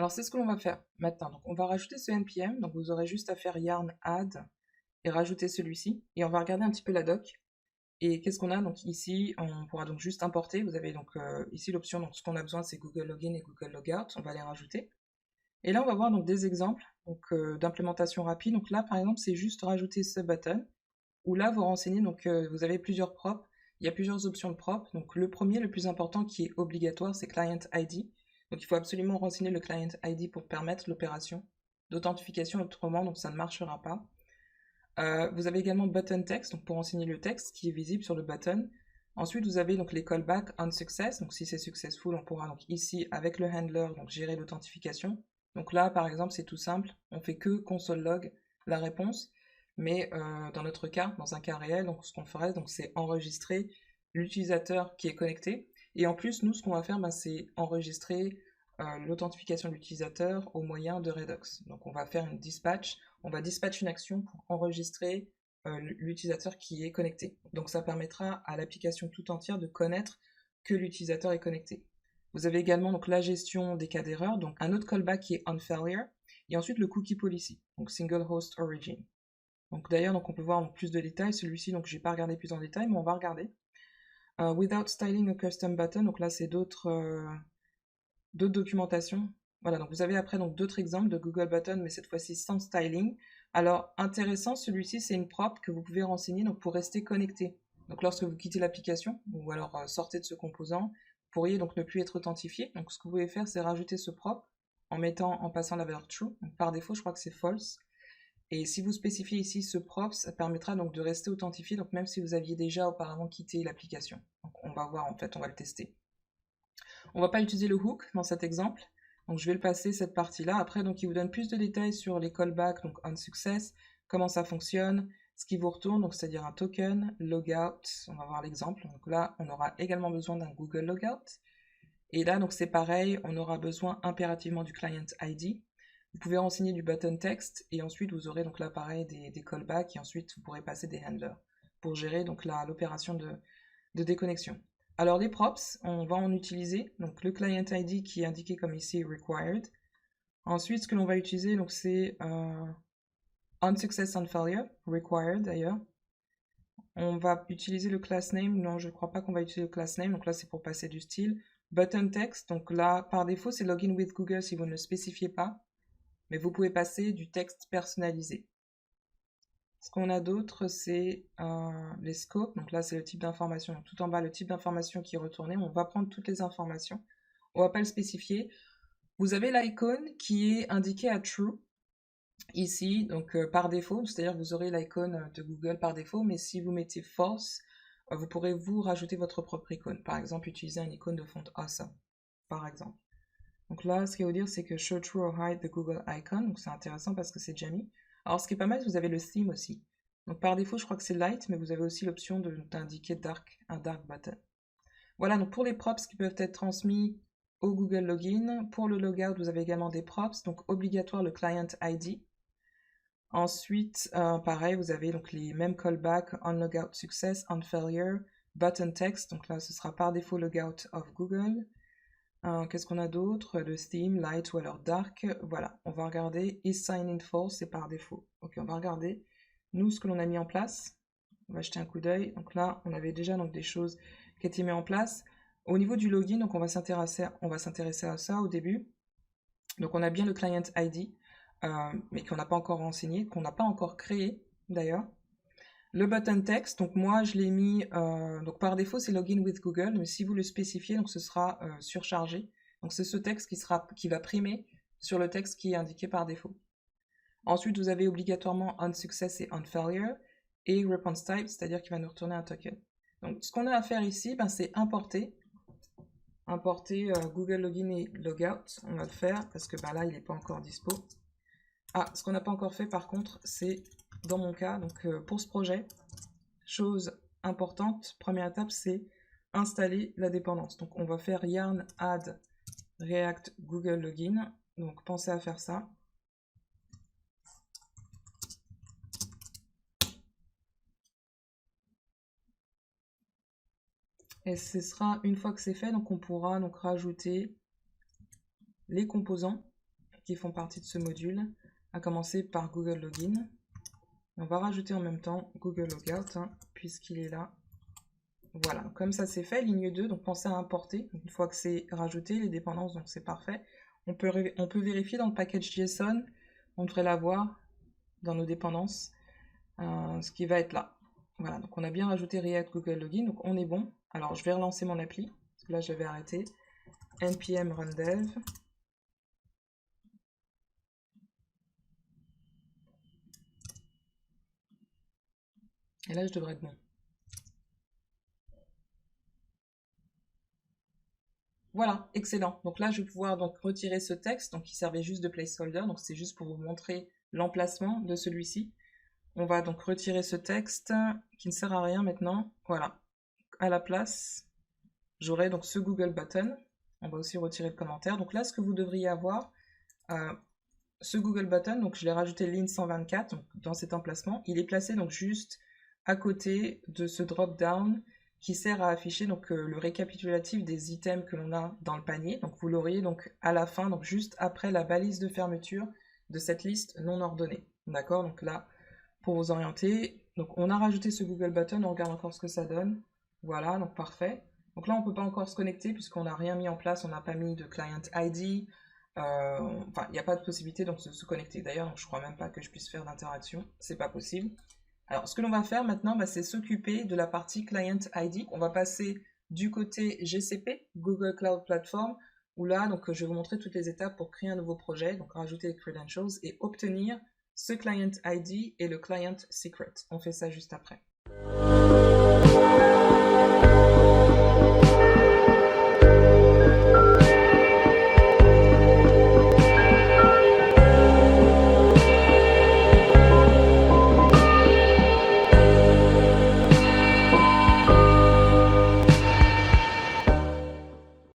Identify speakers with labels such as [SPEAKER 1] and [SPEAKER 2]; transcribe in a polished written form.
[SPEAKER 1] Alors c'est ce que l'on va faire maintenant. Donc on va rajouter ce npm, donc vous aurez juste à faire yarn add et rajouter celui-ci. Et on va regarder un petit peu la doc. Et qu'est-ce qu'on a? Donc ici, on pourra donc juste importer. Vous avez donc ici l'option, donc ce qu'on a besoin c'est Google Login et Google Logout, on va les rajouter. Et là on va voir donc des exemples donc, d'implémentation rapide. Donc là par exemple c'est juste rajouter ce button, où là vous renseignez, donc vous avez plusieurs props, il y a plusieurs options de props. Donc le premier, le plus important qui est obligatoire, c'est Client ID. Donc il faut absolument renseigner le Client ID pour permettre l'opération d'authentification, autrement donc ça ne marchera pas. Vous avez également button text, donc pour renseigner le texte qui est visible sur le button. Ensuite, vous avez donc les callbacks on success, donc si c'est successful, on pourra donc ici avec le handler donc gérer l'authentification. Donc là, par exemple, c'est tout simple, on fait que console log la réponse, mais dans notre cas, dans un cas réel, donc ce qu'on ferait, donc c'est enregistrer l'utilisateur qui est connecté. Et en plus, nous, ce qu'on va faire, ben, c'est enregistrer l'authentification de l'utilisateur au moyen de Redux. Donc on va faire une dispatch, on va dispatcher une action pour enregistrer l'utilisateur qui est connecté. Donc ça permettra à l'application tout entière de connaître que l'utilisateur est connecté. Vous avez également donc la gestion des cas d'erreur, donc un autre callback qui est onFailure, et ensuite le cookie policy, donc single host origin. Donc d'ailleurs, donc on peut voir en plus de détails, celui-ci, donc j'ai pas regardé plus en détail, mais on va regarder. Without styling a custom button, donc là c'est d'autres documentations. Voilà, donc vous avez après donc d'autres exemples de Google Button, mais cette fois-ci sans styling. Alors intéressant, celui-ci c'est une prop que vous pouvez renseigner donc pour rester connecté. Donc lorsque vous quittez l'application ou alors sortez de ce composant, vous pourriez donc ne plus être authentifié. Donc ce que vous pouvez faire, c'est rajouter ce prop en passant la valeur true. Donc, par défaut, je crois que c'est false. Et si vous spécifiez ici ce prop, ça permettra donc de rester authentifié, donc même si vous aviez déjà auparavant quitté l'application. Donc on va voir en fait, on va le tester. On va pas utiliser le hook dans cet exemple, donc je vais le passer cette partie-là. Après, donc il vous donne plus de détails sur les callbacks, donc on success, comment ça fonctionne, ce qui vous retourne, donc c'est-à-dire un token, logout, on va voir l'exemple. Donc là, on aura également besoin d'un Google Logout. Et là, donc c'est pareil, on aura besoin impérativement du Client ID. Vous pouvez renseigner du button text et ensuite vous aurez donc là pareil des callbacks et ensuite vous pourrez passer des handlers pour gérer donc l'opération de déconnexion. Alors les props, on va en utiliser donc le client ID qui est indiqué comme ici required. Ensuite, ce que l'on va utiliser donc c'est on success on failure required d'ailleurs. On va utiliser le class name. Non, je ne crois pas qu'on va utiliser le class name. Donc là, c'est pour passer du style. Button text. Donc là, par défaut, c'est login with Google si vous ne le spécifiez pas. Mais vous pouvez passer du texte personnalisé. Ce qu'on a d'autre, c'est les scopes. Donc là, c'est le type d'information. Tout en bas, le type d'information qui est retourné. On va prendre toutes les informations. On ne va pas le spécifier. Vous avez l'icône qui est indiquée à true ici, donc par défaut. C'est-à-dire que vous aurez l'icône de Google par défaut. Mais si vous mettez false, vous pourrez vous rajouter votre propre icône. Par exemple, utiliser une icône de font awesome, par exemple. Donc là, ce qu'il faut dire, c'est que show true or hide the Google icon. Donc c'est intéressant parce que c'est déjà mis. Alors ce qui est pas mal, vous avez le theme aussi. Donc par défaut, je crois que c'est light, mais vous avez aussi l'option d'indiquer un dark button. Voilà, donc pour les props qui peuvent être transmis au Google Login. Pour le logout, vous avez également des props, donc obligatoire le client ID. Ensuite, pareil, vous avez donc les mêmes callbacks, on logout success, on failure, button text. Donc là, ce sera par défaut logout of Google. Qu'est-ce qu'on a d'autre? Le theme, light ou alors dark. Voilà, on va regarder is sign in false, c'est par défaut. Ok, on va regarder nous ce que l'on a mis en place. On va jeter un coup d'œil. Donc là, on avait déjà donc des choses qui étaient mises en place. Au niveau du login, donc on va s'intéresser à ça au début. Donc on a bien le client ID, mais qu'on n'a pas encore renseigné, qu'on n'a pas encore créé d'ailleurs. Le button text, donc moi je l'ai mis, donc par défaut c'est login with Google, mais si vous le spécifiez, donc ce sera surchargé. Donc c'est ce texte qui va primer sur le texte qui est indiqué par défaut. Ensuite vous avez obligatoirement on success et on failure, et response type, c'est-à-dire qu'il va nous retourner un token. Donc ce qu'on a à faire ici, ben, c'est importer Google Login et Logout. On va le faire parce que ben, là il n'est pas encore dispo. Ah, ce qu'on n'a pas encore fait par contre, c'est dans mon cas, donc pour ce projet, chose importante, première étape, c'est installer la dépendance. Donc on va faire yarn add react google login. Donc pensez à faire ça. Et ce sera une fois que c'est fait, donc on pourra donc rajouter les composants qui font partie de ce module, à commencer par Google Login. On va rajouter en même temps Google Logout, hein, puisqu'il est là. Voilà, comme ça c'est fait, ligne 2, donc pensez à importer. Donc, une fois que c'est rajouté, les dépendances, donc c'est parfait. On peut vérifier dans le package JSON, on devrait l'avoir dans nos dépendances, ce qui va être là. Voilà, donc on a bien rajouté React Google Login, donc on est bon. Alors je vais relancer mon appli, parce que là j'avais arrêté. npm run dev. Et là je devrais être bon. Voilà, excellent. Donc là, je vais pouvoir donc retirer ce texte, donc qui servait juste de placeholder, donc c'est juste pour vous montrer l'emplacement de celui-ci. On va donc retirer ce texte qui ne sert à rien maintenant. Voilà. À la place, j'aurai donc ce Google Button. On va aussi retirer le commentaire. Donc là, ce que vous devriez avoir, ce Google Button, donc je l'ai rajouté ligne 124 donc, dans cet emplacement. Il est placé donc juste à côté de ce drop-down qui sert à afficher donc le récapitulatif des items que l'on a dans le panier. Donc vous l'auriez donc à la fin, donc juste après la balise de fermeture de cette liste non ordonnée. D'accord? Donc là, pour vous orienter, donc on a rajouté ce Google Button, on regarde encore ce que ça donne. Voilà, donc parfait. Donc là, on ne peut pas encore se connecter puisqu'on n'a rien mis en place, on n'a pas mis de client ID. Enfin, il n'y a pas de possibilité donc de se connecter. D'ailleurs, je ne crois même pas que je puisse faire d'interaction, c'est pas possible. Alors, ce que l'on va faire maintenant, c'est s'occuper de la partie Client ID. On va passer du côté GCP, Google Cloud Platform, où là, donc, je vais vous montrer toutes les étapes pour créer un nouveau projet, donc rajouter les credentials et obtenir ce Client ID et le Client Secret. On fait ça juste après.